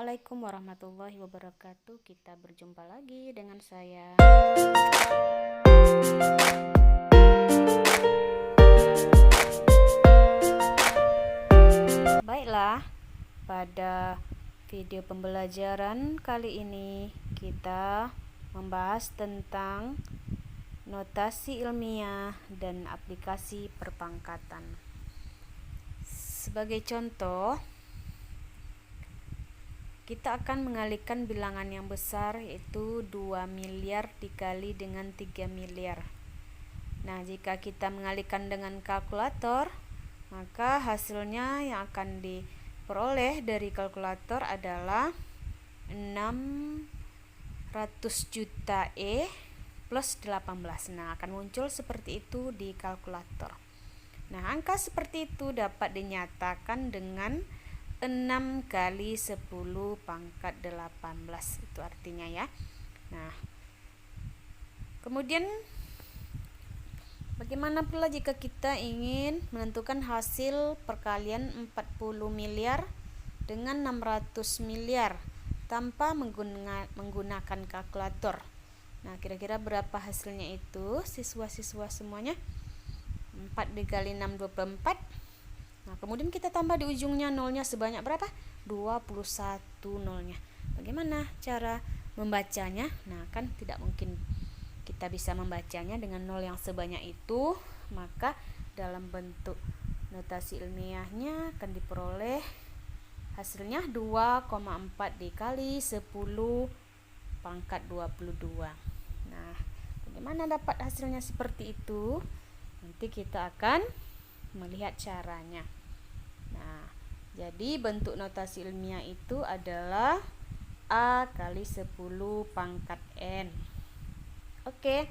Assalamualaikum warahmatullahi wabarakatuh. Kita berjumpa lagi dengan saya. Baiklah, pada video pembelajaran kali ini kita membahas tentang notasi ilmiah dan aplikasi perpangkatan. Sebagai contoh, kita akan mengalihkan bilangan yang besar, yaitu 2 miliar dikali dengan 3 miliar. Nah, jika kita mengalihkan dengan kalkulator, maka hasilnya yang akan diperoleh dari kalkulator adalah 600 juta E plus 18. Nah, akan muncul seperti itu di kalkulator. Nah, angka seperti itu dapat dinyatakan dengan 6 kali 10 pangkat 18. Itu artinya ya. Nah, kemudian bagaimana pula jika kita ingin menentukan hasil perkalian 40 miliar dengan 600 miliar tanpa menggunakan kalkulator? Nah, kira-kira berapa hasilnya itu, siswa-siswa semuanya? 4 dikali 6, 24. Nah, kemudian kita tambah di ujungnya nolnya sebanyak berapa? 21 nolnya. Bagaimana cara membacanya? Nah, kan tidak mungkin kita bisa membacanya dengan nol yang sebanyak itu, maka dalam bentuk notasi ilmiahnya akan diperoleh hasilnya 2,4 dikali 10 pangkat 22. Nah, bagaimana dapat hasilnya seperti itu? Nanti kita akan melihat caranya. Nah, jadi bentuk notasi ilmiah itu adalah A kali 10 pangkat N. Oke,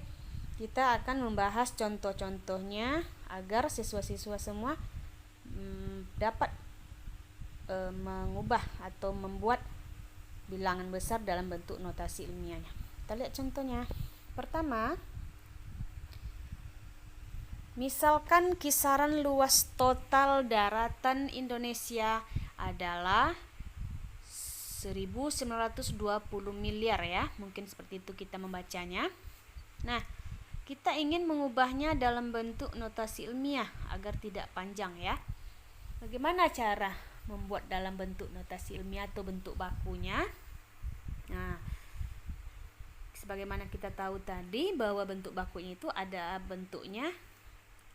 kita akan membahas contoh-contohnya agar siswa-siswa semua dapat mengubah atau membuat bilangan besar dalam bentuk notasi ilmiahnya. Kita lihat contohnya. Pertama, misalkan kisaran luas total daratan Indonesia adalah 1920 miliar ya. Mungkin seperti itu kita membacanya. Nah, kita ingin mengubahnya dalam bentuk notasi ilmiah agar tidak panjang ya. Bagaimana cara membuat dalam bentuk notasi ilmiah atau bentuk bakunya? Nah, sebagaimana kita tahu tadi bahwa bentuk bakunya itu ada bentuknya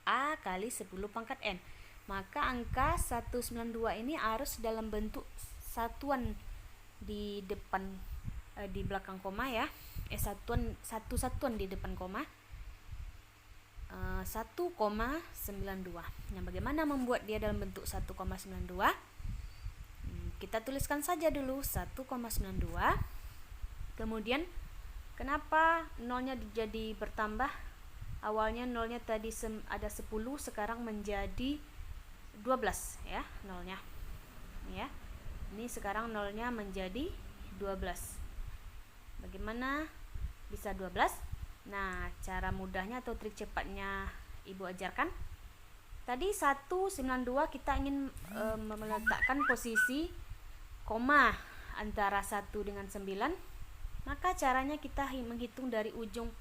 A kali 10 pangkat N. Maka angka 192 ini harus dalam bentuk satuan di depan di belakang koma ya. Satu satuan di depan koma. 1,92. Nah, bagaimana membuat dia dalam bentuk 1,92? Kita tuliskan saja dulu 1,92. Kemudian kenapa nolnya jadi bertambah? Awalnya nolnya tadi ada 10, sekarang menjadi 12 ya nolnya. Ya. Ini sekarang nolnya menjadi 12. Bagaimana bisa 12? Nah, cara mudahnya atau trik cepatnya Ibu ajarkan. Tadi 192 kita ingin meletakkan posisi koma antara 1 dengan 9. Maka caranya kita menghitung dari ujung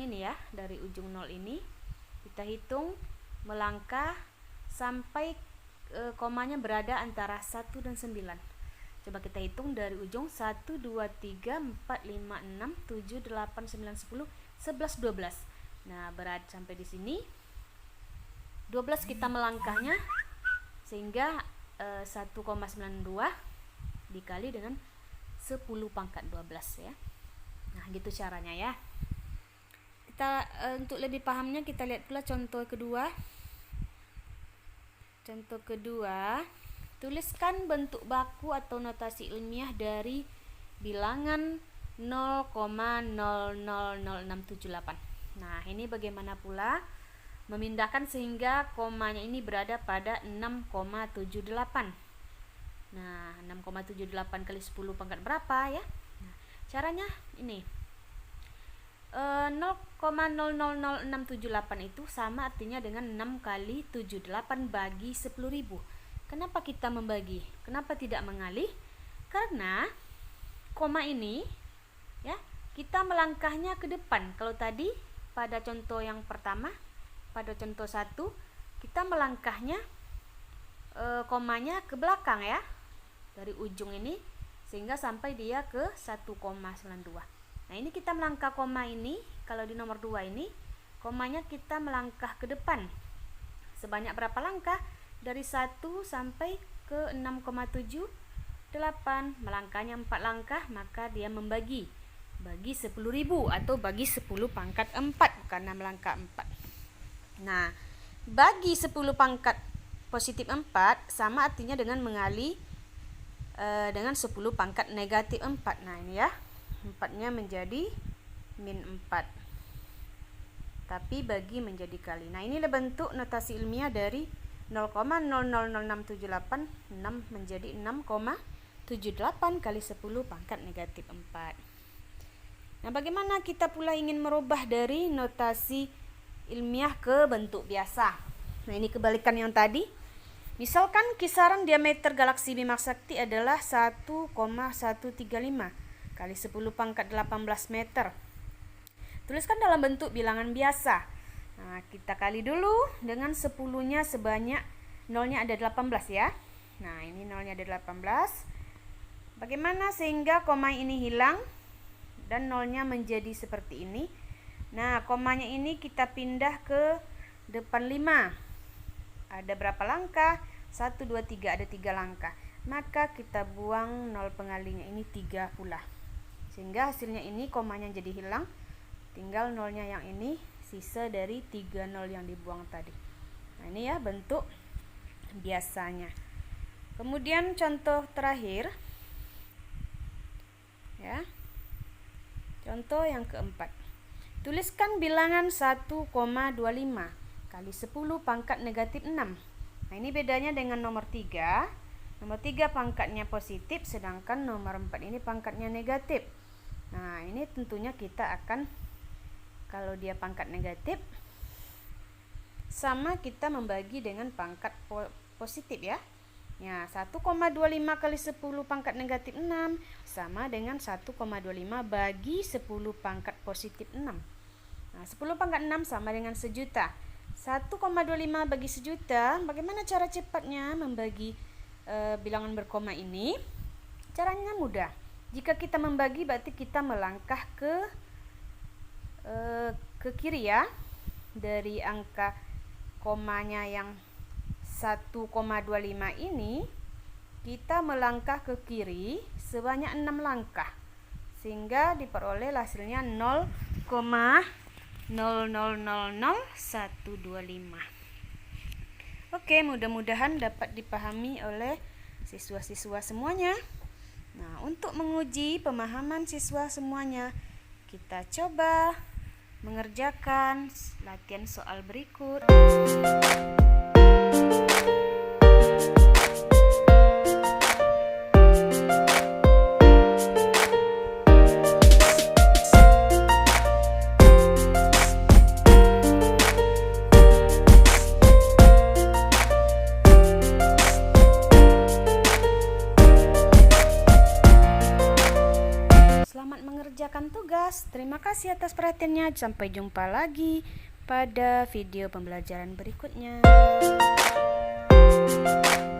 ini ya, dari ujung 0 ini kita hitung melangkah sampai komanya berada antara 1 dan 9. Coba kita hitung dari ujung 1, 2, 3, 4, 5, 6, 7, 8, 9, 10, 11, 12. Nah, berada sampai di sini 12 kita melangkahnya sehingga 1,92 dikali dengan 10 pangkat 12 ya. Nah, gitu caranya ya. Kita untuk lebih pahamnya kita lihat pula contoh kedua. Contoh kedua, tuliskan bentuk baku atau notasi ilmiah dari bilangan 0,000678. Nah, ini bagaimana pula memindahkan sehingga komanya ini berada pada 6,78. Nah, 6,78 kali 10 pangkat berapa ya? Nah, caranya ini 0,000678 itu sama artinya dengan 6 kali 78 bagi 10.000. Kenapa kita membagi? Kenapa tidak mengalih? Karena koma ini ya, kita melangkahnya ke depan. Kalau tadi pada contoh yang pertama, pada contoh 1, kita melangkahnya komanya ke belakang ya, dari ujung ini sehingga sampai dia ke 1,92. Nah, ini kita melangkah koma ini, kalau di nomor 2 ini komanya kita melangkah ke depan. Sebanyak berapa langkah? Dari 1 sampai ke 6,78, melangkahnya 4 langkah, maka dia bagi 10.000 atau bagi 10 pangkat 4 karena melangkah 4. Nah, bagi 10 pangkat positif 4 sama artinya dengan mengali dengan 10 pangkat negatif 4. Nah, ini ya, 4-nya menjadi min 4, tapi bagi menjadi kali. Nah, inilah bentuk notasi ilmiah dari 0,000678 6 menjadi 6,78 kali 10 pangkat negatif 4. Nah, bagaimana kita pula ingin merubah dari notasi ilmiah ke bentuk biasa? Nah, ini kebalikan yang tadi. Misalkan kisaran diameter galaksi Bima Sakti adalah 1,135 kali 10 pangkat 18 meter. Tuliskan dalam bentuk bilangan biasa. Nah, kita kali dulu dengan 10-nya sebanyak nolnya ada 18 ya. Nah, ini nolnya ada 18. Bagaimana sehingga koma ini hilang dan nolnya menjadi seperti ini? Nah, komanya ini kita pindah ke depan 5. Ada berapa langkah? 1, 2, 3, ada 3 langkah. Maka kita buang nol pengalinya ini 3 pula. Sehingga hasilnya ini komanya jadi hilang. Tinggal nolnya yang ini, sisa dari 3 nol yang dibuang tadi. Nah, ini ya bentuk biasanya. Kemudian contoh terakhir. Ya. Contoh yang keempat. Tuliskan bilangan 1,25 kali 10 pangkat negatif 6. Nah, ini bedanya dengan nomor 3. Nomor 3 pangkatnya positif, sedangkan nomor 4 ini pangkatnya negatif. Nah, ini tentunya kita akan, kalau dia pangkat negatif, sama kita membagi dengan pangkat positif ya. Ya, 1,25 kali 10 pangkat negatif 6 sama dengan 1,25 bagi 10 pangkat positif 6. Nah, 10 pangkat 6 sama dengan 1 juta. 1,25 bagi 1 juta. Bagaimana cara cepatnya membagi bilangan berkoma ini? Caranya mudah. Jika kita membagi, berarti kita melangkah ke kiri ya. Dari angka komanya yang 1,25 ini, kita melangkah ke kiri sebanyak 6 langkah, sehingga diperoleh hasilnya 0,0000125. Oke, mudah-mudahan dapat dipahami oleh siswa-siswa semuanya. Nah, untuk menguji pemahaman siswa semuanya, kita coba mengerjakan latihan soal berikut. Mengerjakan tugas. Terima kasih atas perhatiannya. Sampai jumpa lagi pada video pembelajaran berikutnya.